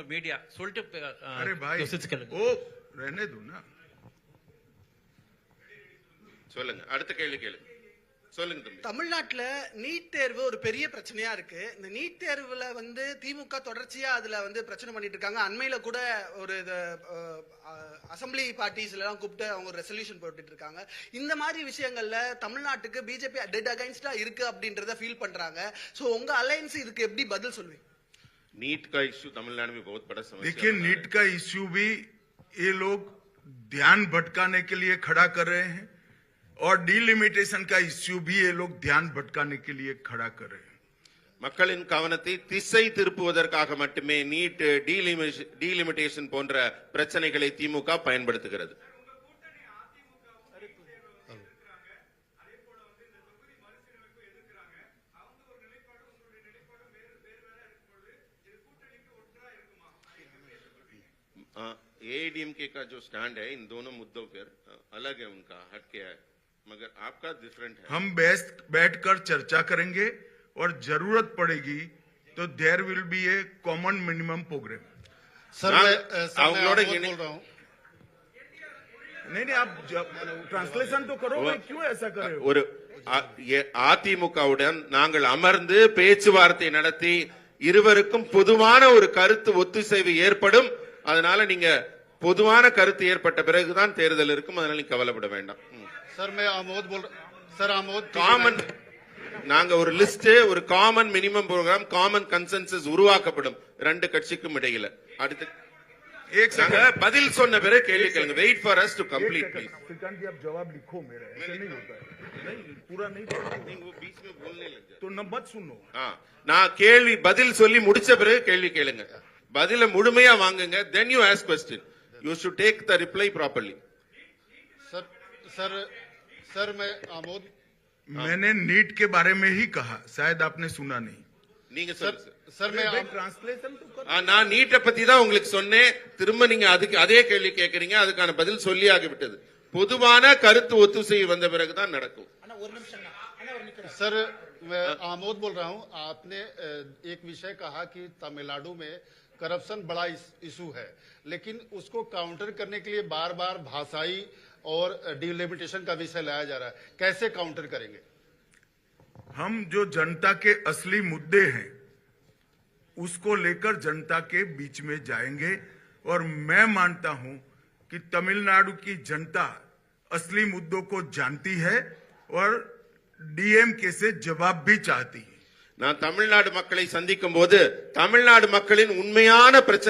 Media சொல்லிட்டு अरे भाई ओ रहने दो ना சொல்லுங்க அடுத்த கேள்வி கேளுங்க சொல்லுங்க தம்பி. தமிழ்நாட்டுல நீட் தேர்வு ஒரு பெரிய பிரச்சனையா இருக்கு. இந்த நீட் தேர்வுல திமுக தொடர்ச்சியா அதுல பிரச்சனை பண்ணிட்டு இருக்காங்க. அண்மையில கூட ஒரு அசம்பிளி பார்ட்டிஸ்ல எல்லாம் கூப்பிட்டு அவங்க ஒரு ரெசல்யூஷன் போட்டுட்டு இருக்காங்க. இந்த மாதிரி விஷயங்கள்ல தமிழ்நாட்டுக்கு பிஜேபி டெட் அகைன்ஸ்டா இருக்கு அப்படின்றத ஃபீல் பண்றாங்க. சோ உங்க அலையன்ஸ் இதுக்கு எப்படி பதில் சொல்வீங்க? नीट का इश्यू तमिलनाडु में बहुत बड़ा समस्या। देखिए नीट का इश्यू भी ये लोग ध्यान भटकाने के लिए खड़ा कर रहे हैं और डीलिमिटेशन का इश्यू भी ये लोग ध्यान भटकाने के लिए खड़ा कर रहे हैं। மக்களின் கவனத்தை திசை திருப்புவதற்காக மட்டுமே நீட் டீலிமிட்டேஷன் போன்ற பிரச்சனைகளை திமுக பயன்படுத்துகிறது. एआईडीएमके का जो स्टैंड है इन दोनों मुद्दों पर अलग है, उनका हटके है, मगर आपका डिफरेंट है। हम बैठकर चर्चा करेंगे और जरूरत पड़ेगी तो there will be a common minimum program. Sir मैं बोल रहा हूं। नहीं आप ट्रांसलेशन तो करो, क्यों ऐसा कर रहे हो? ஒரு அதிமுகவுடன் நாங்கள் அமர்ந்து பேச்சுவார்த்தை நடத்தி இருவருக்கும் பொதுவான ஒரு கருத்து ஒத்துசைவு ஏற்படும். அதனால நீங்க பொதுவான கருத்து ஏற்பட்ட பிறகுதான் தேர்தல் இருக்கும். அதனால நீங்க கவலைப்பட வேண்டாம். சார் मैं आमोद बोल सर आमोद காமன் நாங்க ஒரு லிஸ்ட் ஒரு common minimum program common consensus உருவாக்கப்படும் ரெண்டு கட்சிக்கும் இடையில. அடுத்து நாங்க பதில் சொன்ன பிறகு கேள்வி கேளுங்க. Wait for us to complete please. Shrikant ji आप जवाब लिखो मेरा, ऐसे नहीं होता है। नहीं पूरा नहीं நீங்க वो बीच में बोलने लग जाए तो न मत सुनो। நான் கேள்வி பதில் சொல்லி முடிச்ச பிறகு கேள்வி கேளுங்க. பதில முழுமையா வாங்குங்க. then you ask question. you should take the reply properly. Sir मैं आमोद मैंने नीट के बारे में ही कहा, शायद आपने सुना नहीं। நீங்க சொல்லுங்க सर मैं ट्रांसलेशन तो कर। நான் நீட்டை பத்தி தான் உங்களுக்கு சொன்னேன். திரும்ப நீங்க அதுக்கு அதே கேள்வி கேட்கறீங்க. அதுக்கான பதில் சொல்லி ஆகிவிட்டது. பொதுவான கருத்து ஒத்துசைவு வந்த பிறகுதான் நடக்கும். सर मैं आमोद बोल रहा हूं। आपने एक विषय कहा कि तमिलनाडु में करप्शन बड़ा इशू है, लेकिन उसको काउंटर करने के लिए बार बार भाषाई और डिलिमिटेशन का विषय लाया जा रहा है। कैसे काउंटर करेंगे? हम जो जनता के असली मुद्दे हैं उसको लेकर जनता के बीच में जाएंगे और मैं मानता हूं कि तमिलनाडु की जनता असली मुद्दों को जानती है और डीएमके से जवाब भी चाहती है. நான் தமிழ்நாடு மக்களை சந்திக்கும் போது தமிழ்நாடு மக்களின் உண்மையான பிரச்சனை